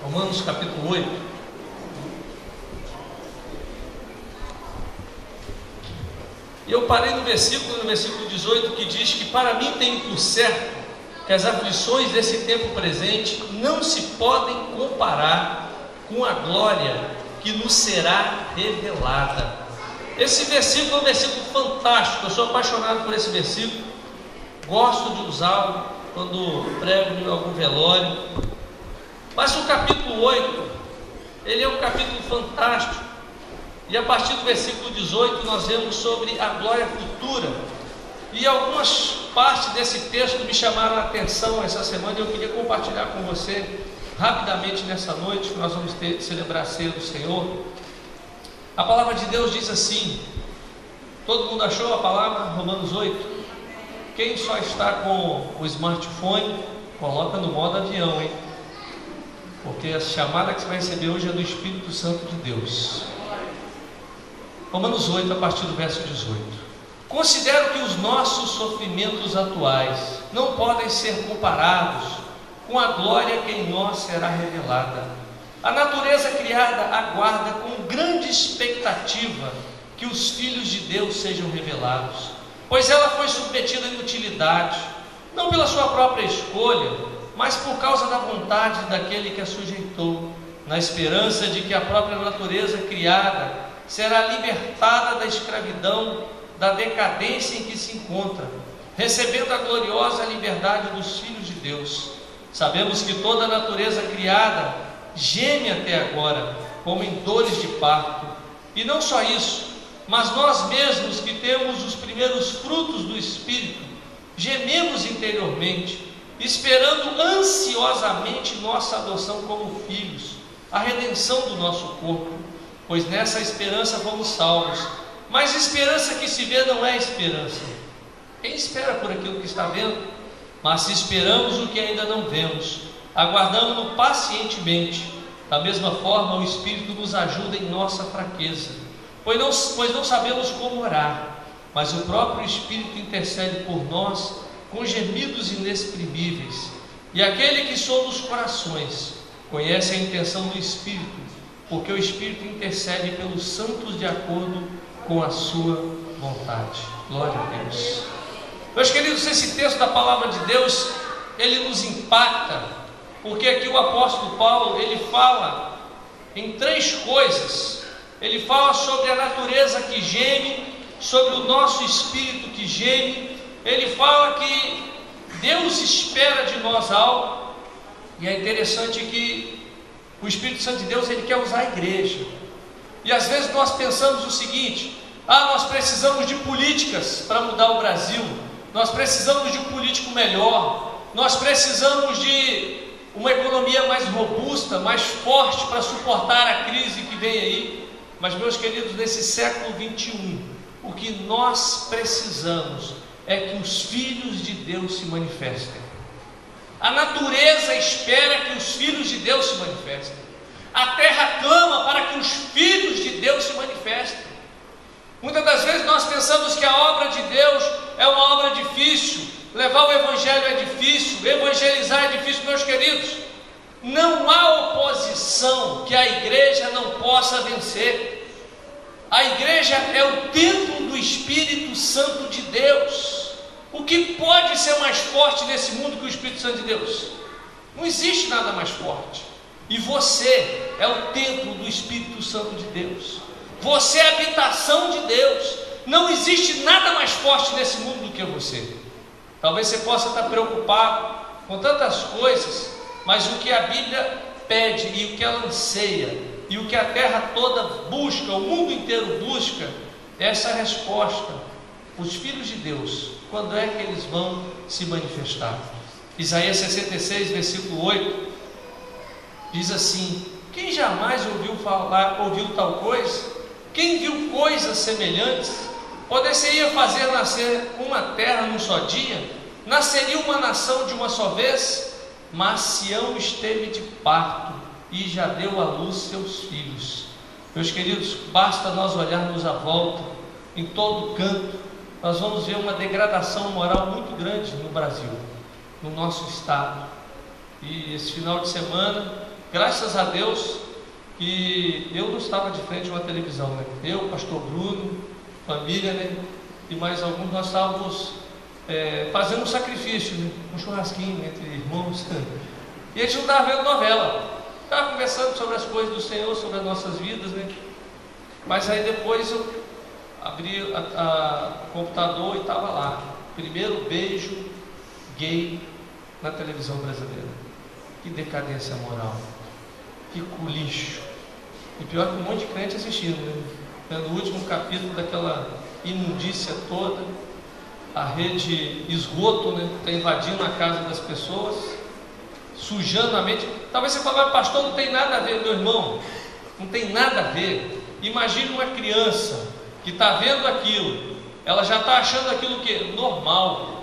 Romanos capítulo 8. E eu parei no versículo 18, que diz que para mim tem por certo que as aflições desse tempo presente não se podem comparar com a glória que nos será revelada. Esse versículo é um versículo fantástico, eu sou apaixonado por esse versículo, gosto de usá-lo quando prego em algum velório. Mas o capítulo 8, ele é um capítulo fantástico, e a partir do versículo 18 nós vemos sobre a glória futura, e algumas partes desse texto me chamaram a atenção essa semana, e eu queria compartilhar com você rapidamente nessa noite, que nós vamos celebrar a ceia do Senhor. A palavra de Deus diz assim, todo mundo achou a palavra? Romanos 8. Quem só está com o smartphone, coloca no modo avião, hein? Porque a chamada que você vai receber hoje é do Espírito Santo de Deus. Romanos 8, a partir do verso 18. Considero que os nossos sofrimentos atuais não podem ser comparados com a glória que em nós será revelada. A natureza criada aguarda com grande expectativa que os filhos de Deus sejam revelados, pois ela foi submetida à inutilidade, não pela sua própria escolha, mas por causa da vontade daquele que a sujeitou, na esperança de que a própria natureza criada será libertada da escravidão, da decadência em que se encontra, recebendo a gloriosa liberdade dos filhos de Deus. Sabemos que toda a natureza criada geme até agora, como em dores de parto, e não só isso, mas nós mesmos que temos os primeiros frutos do Espírito, gememos interiormente, esperando ansiosamente nossa adoção como filhos, a redenção do nosso corpo, pois nessa esperança fomos salvos. Mas esperança que se vê não é esperança. Quem espera por aquilo que está vendo? Mas se esperamos o que ainda não vemos, aguardamos-no pacientemente. Da mesma forma, o Espírito nos ajuda em nossa fraqueza, pois não sabemos como orar, mas o próprio Espírito intercede por nós com gemidos inexprimíveis. E aquele que sonda os corações conhece a intenção do Espírito, porque o Espírito intercede pelos santos de acordo com a sua vontade. Glória a Deus. Meus queridos, esse texto da palavra de Deus, ele nos impacta, porque aqui o apóstolo Paulo, ele fala em três coisas. Ele fala sobre a natureza que geme, sobre o nosso espírito que geme. Ele fala que Deus espera de nós algo, e é interessante que o Espírito Santo de Deus, ele quer usar a igreja. E às vezes nós pensamos o seguinte: nós precisamos de políticas para mudar o Brasil, nós precisamos de um político melhor, nós precisamos de uma economia mais robusta, mais forte para suportar a crise que vem aí. Mas, meus queridos, nesse século 21, o que nós precisamos é que os filhos de Deus se manifestem. A natureza espera que os filhos de Deus se manifestem. A terra clama para que os filhos de Deus se manifestem. Muitas das vezes nós pensamos que a obra de Deus é uma obra difícil, levar o Evangelho é difícil, evangelizar é difícil. Meus queridos, não há oposição que a igreja não possa vencer. A igreja é o templo do Espírito Santo de Deus. O que pode ser mais forte nesse mundo que o Espírito Santo de Deus? Não existe nada mais forte. E você é o templo do Espírito Santo de Deus. Você é a habitação de Deus. Não existe nada mais forte nesse mundo do que você. Talvez você possa estar preocupado com tantas coisas, mas o que a Bíblia pede e o que ela anseia, e o que a terra toda busca, o mundo inteiro busca, é essa resposta. Os filhos de Deus, quando é que eles vão se manifestar? Isaías 66, versículo 8, diz assim: quem jamais ouviu tal coisa? Quem viu coisas semelhantes? Poder-se-ia fazer nascer uma terra num só dia? Nasceria uma nação de uma só vez? Mas Sião esteve de parto e já deu à luz seus filhos. Meus queridos, basta nós olharmos à volta, em todo canto, nós vamos ver uma degradação moral muito grande no Brasil, no nosso estado. E esse final de semana Graças a Deus que eu não estava de frente a uma televisão, né? Eu, pastor Bruno, família, né? E mais alguns, nós estávamos fazendo um sacrifício, né? Um churrasquinho entre irmãos. E a gente não estava vendo novela, estava conversando sobre as coisas do Senhor, sobre as nossas vidas, né? Mas aí depois eu abri o computador e estava lá, primeiro beijo gay na televisão brasileira. Que decadência moral, que lixo. E pior que um monte de crente assistindo, né? Vendo o último capítulo daquela imundícia toda, a rede esgoto, né? Está invadindo a casa das pessoas, sujando a mente. Talvez você fale, pastor, não tem nada a ver, meu irmão, não tem nada a ver. Imagine uma criança que está vendo aquilo, ela já está achando aquilo que normal.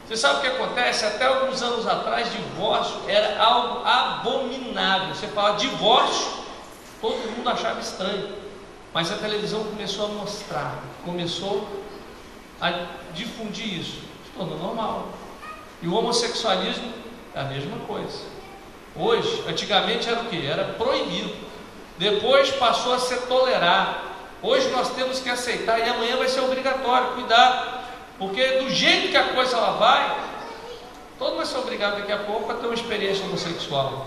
Você sabe o que acontece? Até alguns anos atrás, divórcio era algo abominável. Você fala divórcio, todo mundo achava estranho. Mas a televisão começou a mostrar, começou a difundir isso, se tornou normal. E o homossexualismo é a mesma coisa. Hoje, antigamente era o quê? Era proibido. Depois passou a ser tolerado. Hoje nós temos que aceitar e amanhã vai ser obrigatório. Cuidado. Porque do jeito que a coisa ela vai, todo vai ser obrigado daqui a pouco a ter uma experiência homossexual.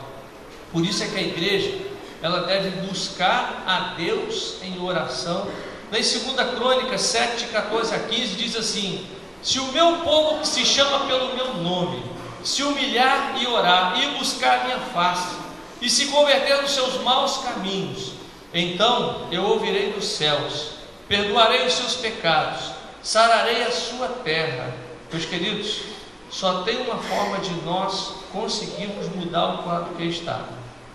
Por isso é que a igreja, ela deve buscar a Deus em oração. Em 2 Crônicas 7, 14 a 15 diz assim: se o meu povo que se chama pelo meu nome se humilhar e orar e buscar a minha face e se converter dos seus maus caminhos, então eu ouvirei dos céus, perdoarei os seus pecados, sararei a sua terra. Meus queridos, só tem uma forma de nós conseguirmos mudar o quadro que está: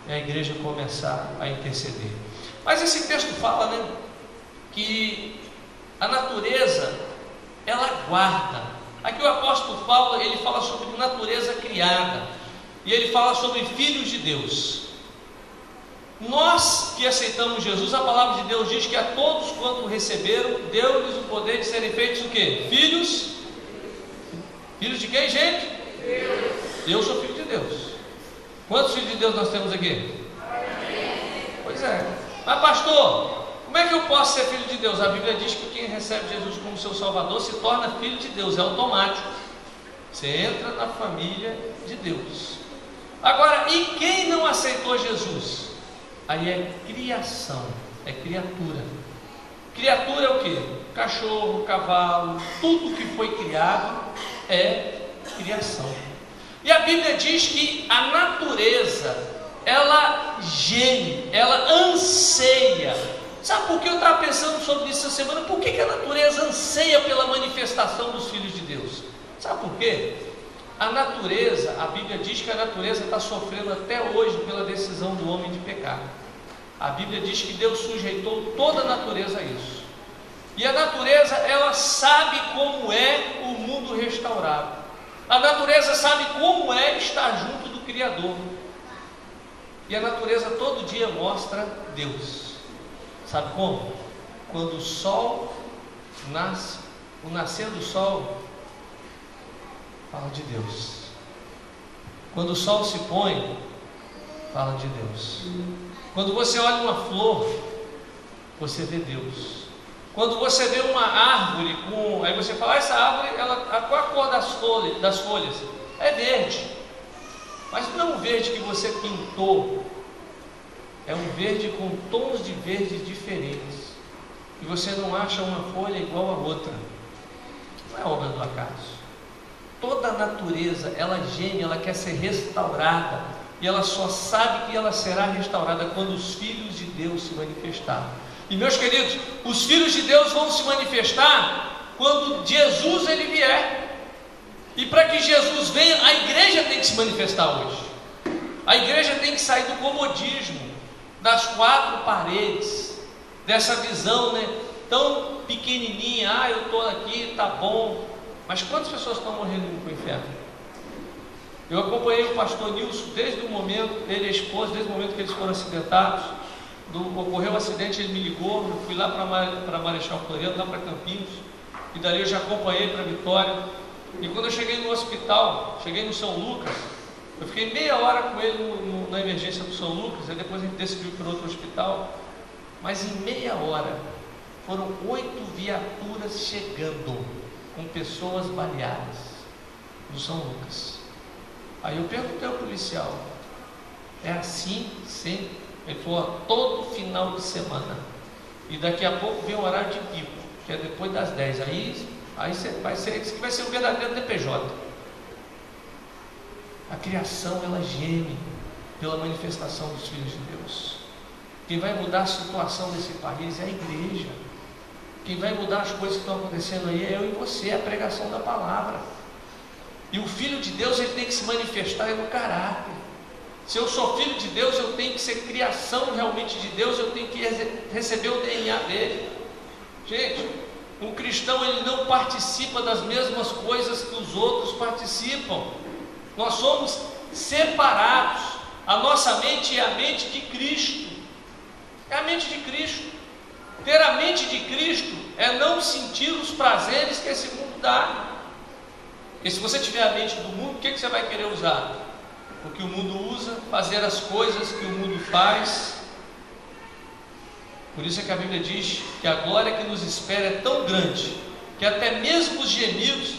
é a igreja começar a interceder. Mas esse texto fala, né, que a natureza ela guarda. Aqui o apóstolo Paulo, ele fala sobre natureza criada, e ele fala sobre filhos de Deus. Nós que aceitamos Jesus, a palavra de Deus diz que a todos quanto receberam, deu-lhes o poder de serem feitos o quê? Filhos. Filhos de quem, gente? Deus. Eu sou filho de Deus. Quantos filhos de Deus nós temos aqui? Pois é. Mas pastor, como é que eu posso ser filho de Deus? A Bíblia diz que quem recebe Jesus como seu Salvador se torna filho de Deus, é automático. Você entra na família de Deus. Agora, e quem não aceitou Jesus? Aí é criação, é criatura. Criatura é o que? Cachorro, cavalo, tudo que foi criado é criação. E a Bíblia diz que a natureza, ela geme, ela anseia. Sabe por que eu estava pensando sobre isso essa semana? Por que a natureza anseia pela manifestação dos filhos de Deus? Sabe por quê? A natureza, a Bíblia diz que a natureza está sofrendo até hoje pela decisão do homem de pecar. A Bíblia diz que Deus sujeitou toda a natureza a isso. E a natureza, ela sabe como é o mundo restaurado. A natureza sabe como é estar junto do Criador. E a natureza todo dia mostra Deus. Sabe como? Quando o sol nasce, o nascer do sol fala de Deus. Quando o sol se põe, fala de Deus. Quando você olha uma flor, você vê Deus. Quando você vê uma árvore, aí você fala, essa árvore, qual a cor das folhas? É verde. Mas não é um verde que você pintou, é um verde com tons de verde diferentes. E você não acha uma folha igual a outra. Não é obra do acaso. Toda a natureza, ela geme, ela quer ser restaurada, e ela só sabe que ela será restaurada quando os filhos de Deus se manifestarem. E meus queridos, os filhos de Deus vão se manifestar quando Jesus ele vier. E para que Jesus venha, a igreja tem que se manifestar hoje. A igreja tem que sair do comodismo, das quatro paredes, dessa visão, né, tão pequenininha. Eu estou aqui, tá bom. Mas quantas pessoas estão morrendo no inferno? Eu acompanhei o pastor Nilson desde o momento, ele e a esposa, desde o momento que eles foram acidentados. Ocorreu um acidente, ele me ligou, eu fui lá para Marechal Floriano, lá para Campinas, e dali eu já acompanhei para Vitória. E quando eu cheguei no hospital, cheguei no São Lucas, Eu fiquei meia hora com ele na emergência do São Lucas, aí depois a gente decidiu ir para outro hospital. Mas em meia hora, foram 8 viaturas chegando, com pessoas baleadas, no São Lucas. Aí eu perguntei ao policial, é assim sempre? Ele falou, todo final de semana. E daqui a pouco vem o horário de pico, que é depois das 10. Aí vai ser o verdadeiro DPJ. A criação, ela geme pela manifestação dos filhos de Deus. Quem vai mudar a situação desse país é a igreja. Quem vai mudar as coisas que estão acontecendo aí é eu e você, a pregação da palavra. E o filho de Deus, ele tem que se manifestar no caráter. Se eu sou filho de Deus, eu tenho que ser criação realmente de Deus, eu tenho que receber o DNA dele. Gente, um cristão, ele não participa das mesmas coisas que os outros participam. Nós somos separados. A nossa mente é a mente de Cristo. É a mente de Cristo. Ter a mente de Cristo é não sentir os prazeres que esse mundo dá. E se você tiver a mente do mundo, o que você vai querer usar? O que o mundo usa, fazer as coisas que o mundo faz. Por isso é que a Bíblia diz que a glória que nos espera é tão grande, que até mesmo os gemidos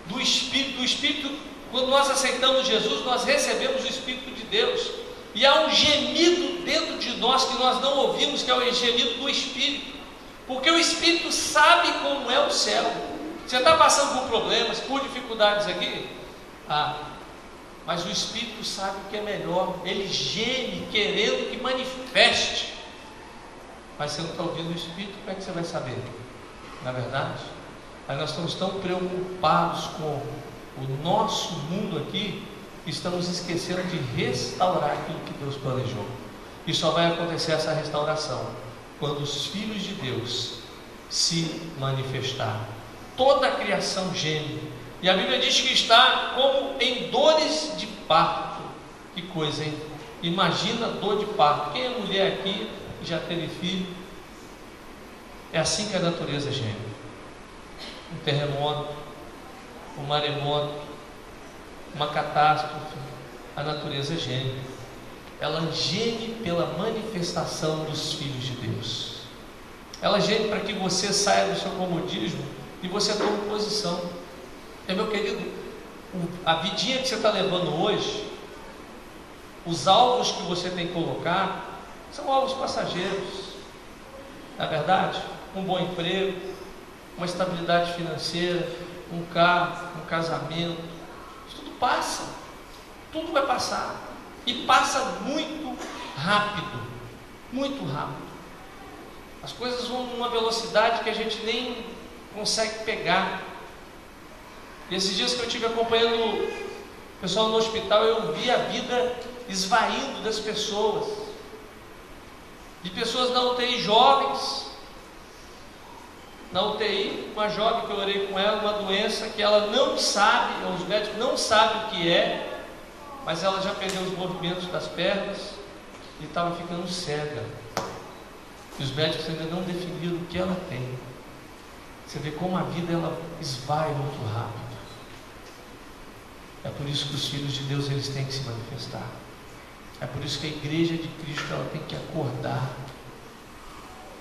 do Espírito, quando nós aceitamos Jesus, nós recebemos o Espírito de Deus. E há um gemido dentro de nós que nós não ouvimos, que é o gemido do Espírito. Porque o Espírito sabe como é o céu. Você está passando por problemas, por dificuldades aqui? Mas o Espírito sabe o que é melhor. Ele geme querendo que manifeste. Mas você não está ouvindo o Espírito, como é que você vai saber? Na verdade, aí nós estamos tão preocupados com o nosso mundo aqui, que estamos esquecendo de restaurar aquilo que Deus planejou. E só vai acontecer essa restauração quando os filhos de Deus se manifestar. Toda a criação geme. E a Bíblia diz que está como em dores de parto. Que coisa, hein? Imagina dor de parto. Quem é mulher aqui que já teve filho? É assim que a natureza geme. Um terremoto, um maremoto, uma catástrofe, a natureza geme. Ela geme pela manifestação dos filhos de Deus. Ela geme para que você saia do seu comodismo e você tome posição. Meu querido, a vidinha que você está levando hoje, os alvos que você tem que colocar, são alvos passageiros. Não é verdade? Um bom emprego, uma estabilidade financeira, um carro, um casamento, isso tudo passa, tudo vai passar, e passa muito rápido, muito rápido. As coisas vão numa velocidade que a gente nem consegue pegar. E esses dias que eu estive acompanhando o pessoal no hospital, eu vi a vida esvaindo das pessoas, de pessoas na UTI, jovens, na UTI, uma jovem que eu orei com ela, uma doença que ela não sabe, os médicos não sabem o que é, mas ela já perdeu os movimentos das pernas e estava ficando cega, e os médicos ainda não definiram o que ela tem. Você vê como a vida ela esvai muito rápido. É por isso que os filhos de Deus eles têm que se manifestar. É por isso que a igreja de Cristo ela tem que acordar.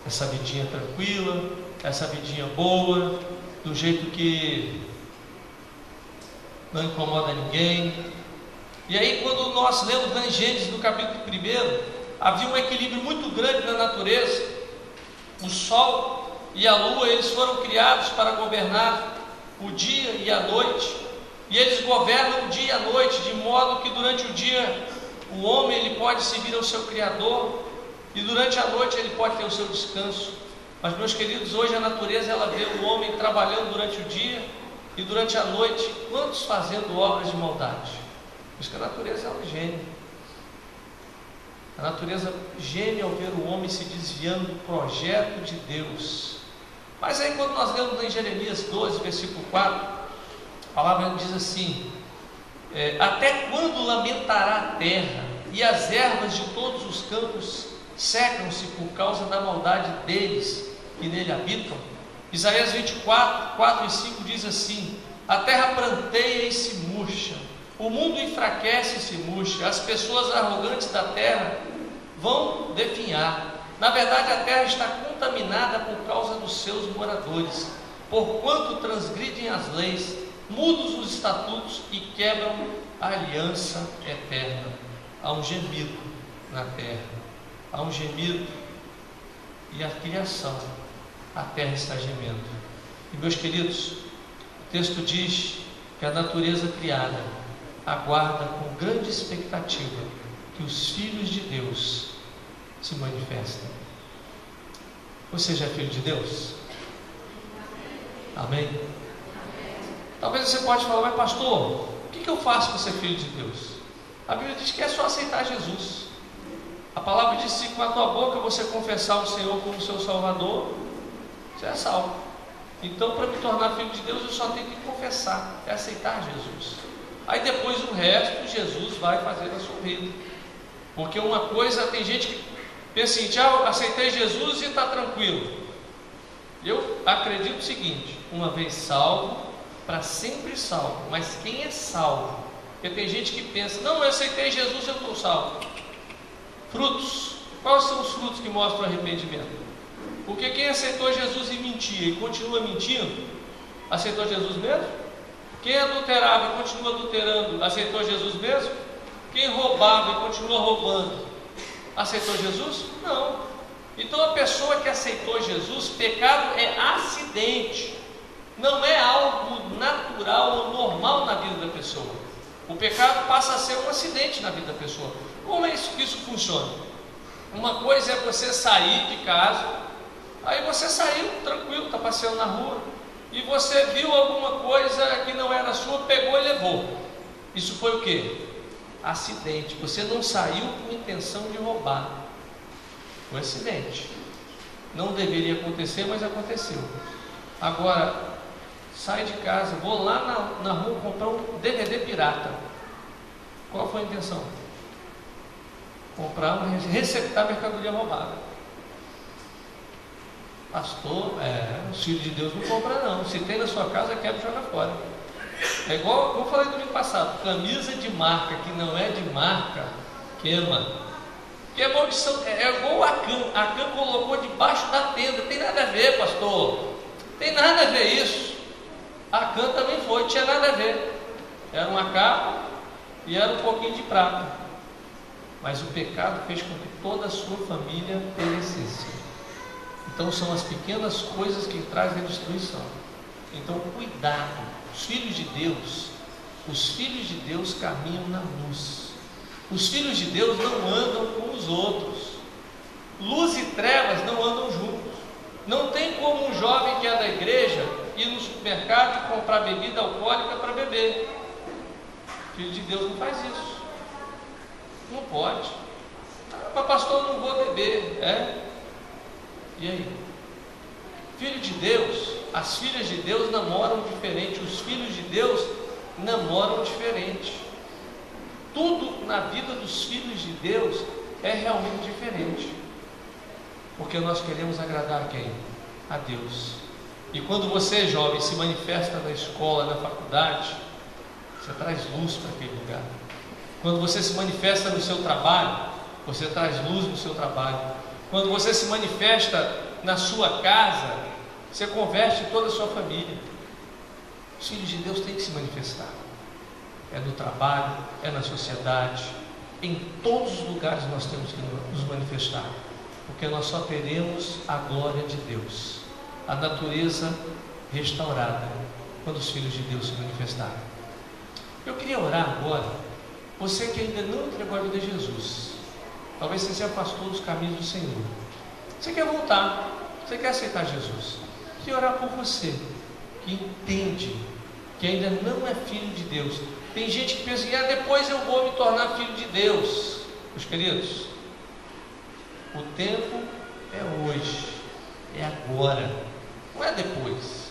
Essa vidinha tranquila, essa vidinha boa, do jeito que não incomoda ninguém. E aí quando nós lemos em Gênesis no capítulo 1, havia um equilíbrio muito grande na natureza. O sol e a lua eles foram criados para governar o dia e a noite. E eles governam o dia e a noite, de modo que durante o dia o homem ele pode servir ao seu Criador, e durante a noite ele pode ter o seu descanso. Mas, meus queridos, hoje a natureza ela vê o homem trabalhando durante o dia, e durante a noite, quantos fazendo obras de maldade? Por isso que a natureza ela geme. A natureza geme ao ver o homem se desviando do projeto de Deus. Mas aí quando nós lemos em Jeremias 12, versículo 4, a palavra diz assim: até quando lamentará a terra, e as ervas de todos os campos secam-se por causa da maldade deles que nele habitam? Isaías 24, 4 e 5 diz assim: a terra pranteia e se murcha, O mundo enfraquece e se murcha, as pessoas arrogantes da terra vão definhar. Na verdade, a terra está contaminada por causa dos seus moradores, porquanto transgridem as leis, mudam os estatutos e quebram a aliança eterna. Há um gemido na terra, há um gemido, e a criação, a terra está gemendo. E meus queridos, o texto diz que a natureza criada aguarda com grande expectativa que os filhos de Deus se manifestem. Você já é filho de Deus? Amém? Talvez você pode falar, mas pastor, o que eu faço para ser filho de Deus? A Bíblia diz que é só aceitar Jesus. A palavra diz que se com a tua boca você confessar o Senhor como seu Salvador, você é salvo. Então, para me tornar filho de Deus, eu só tenho que confessar, é aceitar Jesus. Aí depois o resto, Jesus vai fazer na sua vida. Porque uma coisa, tem gente que pensa assim, eu aceitei Jesus e está tranquilo. Eu acredito o seguinte, uma vez salvo, para sempre salvo. Mas quem é salvo? Porque tem gente que pensa, não, eu aceitei Jesus, eu estou salvo. Frutos. Quais são os frutos que mostram arrependimento? Porque quem aceitou Jesus e mentia e continua mentindo, aceitou Jesus mesmo? Quem adulterava e continua adulterando, aceitou Jesus mesmo? Quem roubava e continua roubando, aceitou Jesus? Não. Então a pessoa que aceitou Jesus, pecado é acidente, não é algo natural ou normal na vida da pessoa. O pecado passa a ser um acidente na vida da pessoa. Como é isso que isso funciona? Uma coisa é você sair de casa, aí você saiu tranquilo, está passeando na rua, e você viu alguma coisa que não era sua, pegou e levou. Isso foi o quê? Acidente. Você não saiu com intenção de roubar, foi acidente. Não deveria acontecer, mas aconteceu. Agora, sai de casa, vou lá na rua comprar um DVD pirata. Qual foi a intenção? Comprar, receptar mercadoria roubada. Pastor, os filhos de Deus não compram não. Se tem na sua casa, quebra e joga fora. É igual eu falei domingo passado, camisa de marca que não é de marca, queima. Que é maldição, é igual a Acã colocou debaixo da tenda. Tem nada a ver, pastor. Tem nada a ver isso. A Acã também foi, tinha nada a ver. Era uma capa e era um pouquinho de prata. Mas o pecado fez com que toda a sua família perecesse. Então são as pequenas coisas que trazem a destruição. Então cuidado, os filhos de Deus caminham na luz. Os filhos de Deus não andam com os outros. Luz e trevas não andam juntos. Não tem como um jovem que é da igreja ir no supermercado e comprar bebida alcoólica para beber. O filho de Deus não faz isso. Não pode. Mas pastor, eu não vou beber. E aí? Filho de Deus, as filhas de Deus namoram diferente, os filhos de Deus namoram diferente. Tudo na vida dos filhos de Deus é realmente diferente. Porque nós queremos agradar a quem? A Deus. E quando você, jovem, se manifesta na escola, na faculdade, você traz luz para aquele lugar. Quando você se manifesta no seu trabalho, você traz luz no seu trabalho. Quando você se manifesta na sua casa, você converte toda a sua família. Os filhos de Deus têm que se manifestar. É no trabalho, é na sociedade, em todos os lugares nós temos que nos manifestar, porque nós só teremos a glória de Deus, a natureza restaurada, quando os filhos de Deus se manifestarem. Eu queria orar agora, você que ainda não entregou a vida a Jesus, talvez você se afastou dos caminhos do Senhor, você quer voltar, você quer aceitar Jesus, eu queria orar por você, que entende que ainda não é filho de Deus. Tem gente que pensa que depois eu vou me tornar filho de Deus. Meus queridos, o tempo é hoje, é agora, não é depois.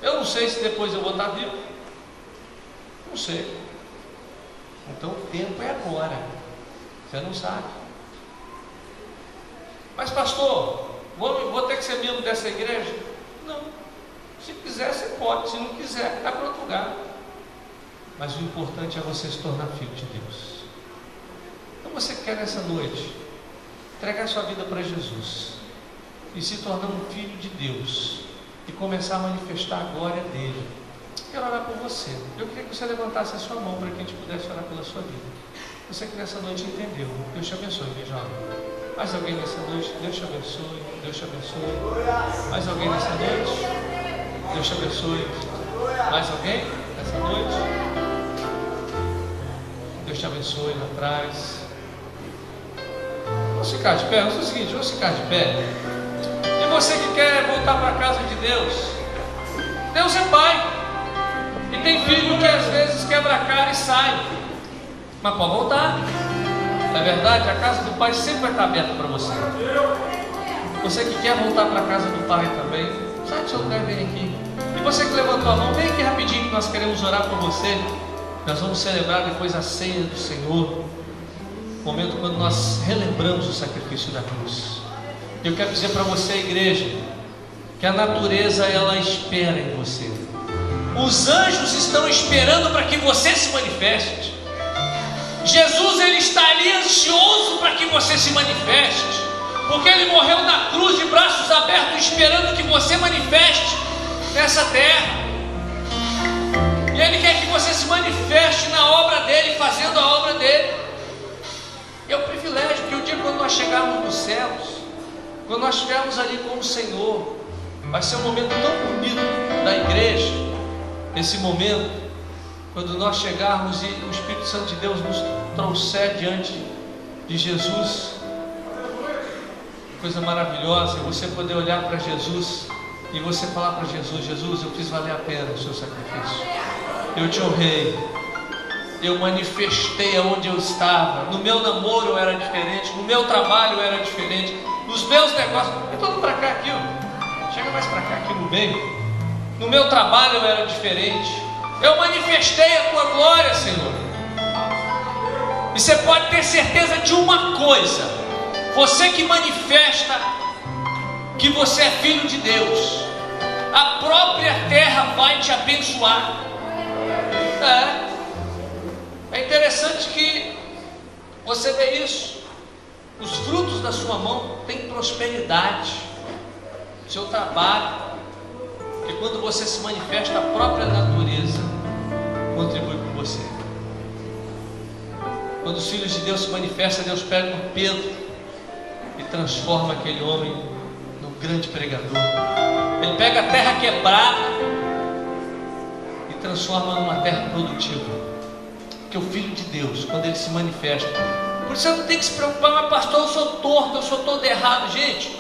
Eu não sei se depois eu vou estar vivo, não sei. Então o tempo é agora, você não sabe. Mas pastor, vou ter que ser membro dessa igreja? Não. Se quiser, você pode. Se não quiser, vai para outro lugar. mas o importante é você se tornar filho de Deus. Então você quer nessa noite entregar sua vida para Jesus e se tornar um filho de Deus e começar a manifestar a glória dele. Eu quero orar por você. Eu queria que você levantasse a sua mão para que a gente pudesse orar pela sua vida. Você que nessa noite entendeu. Deus te abençoe, minha jovem. Mais alguém nessa noite? Deus te abençoe. Deus te abençoe. Mais alguém nessa noite? Deus te abençoe. Mais alguém nessa noite? Deus te abençoe lá atrás. Vamos ficar de pé. Vamos fazer o seguinte, vamos ficar de pé. E você que quer voltar para a casa de Deus? Deus é Pai. E tem filho que às vezes quebra a cara e sai. Mas pode voltar. Na verdade, a casa do Pai sempre vai estar aberta para você. Você que quer voltar para a casa do Pai também, sai do seu lugar e vem aqui. E você que levantou a mão, vem aqui rapidinho que nós queremos orar por você. Nós vamos celebrar depois a ceia do Senhor, momento quando nós relembramos o sacrifício da cruz. Eu quero dizer para você, igreja, que a natureza ela espera em você. Os anjos estão esperando para que você se manifeste. Jesus ele está ali ansioso para que você se manifeste, porque ele morreu na cruz de braços abertos esperando que você manifeste nessa terra. E ele quer que você se manifeste na obra dele, fazendo a obra dele. E é um privilégio que o dia quando nós chegarmos nos céus, quando nós estivermos ali com o Senhor, vai ser um momento tão bonito da igreja. Esse momento quando nós chegarmos e o Espírito Santo de Deus nos trouxer diante de Jesus, coisa maravilhosa, você poder olhar para Jesus e você falar para Jesus: Jesus, eu fiz valer a pena o seu sacrifício, eu te honrei, eu manifestei aonde eu estava, no meu namoro eu era diferente, no meu trabalho eu era diferente, nos meus negócios, e todo para cá aqui, ó. Chega mais para cá aqui no meio, no meu trabalho eu era diferente, eu manifestei a tua glória, Senhor. E você pode ter certeza de uma coisa: você que manifesta que você é filho de Deus, a própria terra vai te abençoar. É interessante que você vê isso. Os frutos da sua mão têm prosperidade, seu trabalho. E quando você se manifesta, a própria natureza contribui com você. Quando os filhos de Deus se manifestam, Deus pega um Pedro e transforma aquele homem num grande pregador. Ele pega a terra quebrada e transforma numa terra produtiva. Porque o Filho de Deus, quando ele se manifesta, por isso você não tem que se preocupar: mas pastor, eu sou torto, eu sou todo errado. Gente,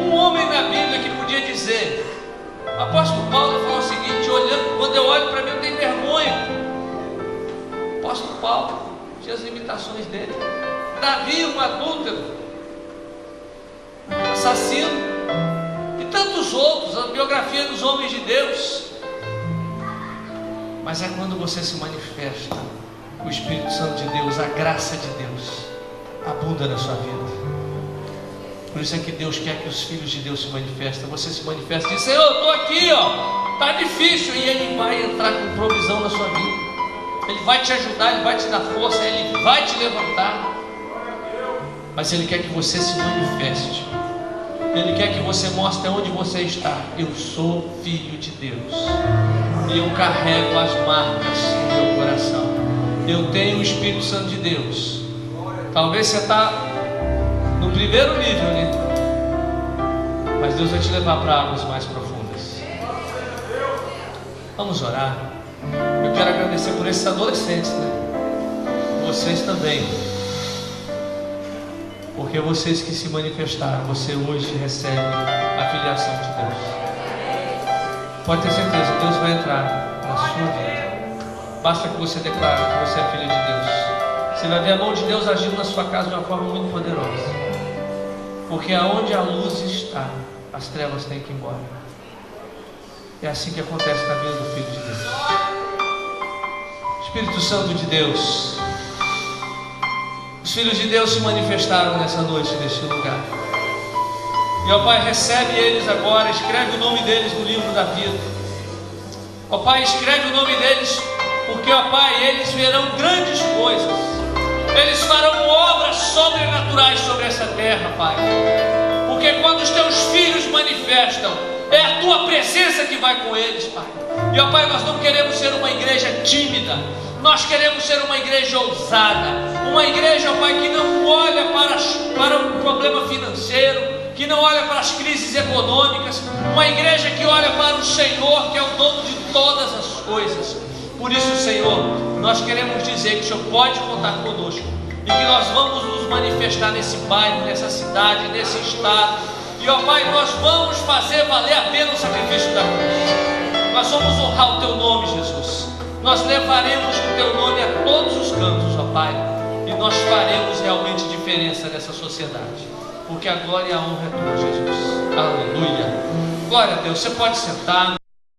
um homem na Bíblia que podia dizer, o apóstolo Paulo falou o seguinte: olhando, quando eu olho para mim eu tenho vergonha. O apóstolo Paulo tinha as limitações dele. Davi, um adúltero, assassino, e tantos outros, a biografia dos homens de Deus. Mas é quando você se manifesta, o Espírito Santo de Deus, a graça de Deus abunda na sua vida. Por isso é que Deus quer que os filhos de Deus se manifestem. Você se manifesta e diz: Senhor, eu estou aqui, ó, está difícil. E Ele vai entrar com provisão na sua vida. Ele vai te ajudar, Ele vai te dar força, Ele vai te levantar. Mas Ele quer que você se manifeste. Ele quer que você mostre onde você está. Eu sou filho de Deus e eu carrego as marcas no meu coração. Eu tenho o Espírito Santo de Deus. Talvez você está no primeiro nível, né? Mas Deus vai te levar para águas mais profundas. Vamos orar. Eu quero agradecer por esses adolescentes, né? Vocês também. Porque vocês que se manifestaram, você hoje recebe a filiação de Deus. Pode ter certeza, Deus vai entrar na sua vida. Basta que você declare que você é filho de Deus. Você vai ver a mão de Deus agindo na sua casa de uma forma muito poderosa. Porque aonde a luz está, as trevas têm que ir embora. É assim que acontece na vida do Filho de Deus. Espírito Santo de Deus, os filhos de Deus se manifestaram nessa noite, neste lugar. E ó Pai, recebe eles agora, escreve o nome deles no livro da vida. Ó Pai, escreve o nome deles porque, ó Pai, eles verão grandes coisas, eles farão obras sobrenaturais sobre essa terra, Pai, porque quando os teus filhos manifestam, é a tua presença que vai com eles, Pai. E, ó Pai, nós não queremos ser uma igreja tímida, nós queremos ser uma igreja ousada, uma igreja, ó Pai, que não olha para o problema financeiro, que não olha para as crises econômicas, uma igreja que olha para o Senhor, que é o dono de todas as coisas. Por isso, Senhor, nós queremos dizer que o Senhor pode contar conosco, e que nós vamos nos manifestar nesse bairro, nessa cidade, nesse estado, e, ó Pai, nós vamos fazer valer a pena o sacrifício da cruz. Nós vamos honrar o Teu nome, Jesus. Nós levaremos o Teu nome a todos os cantos, ó Pai, e nós faremos realmente diferença nessa sociedade, porque a glória e a honra é Tua, Jesus. Aleluia. Glória a Deus. Você pode sentar.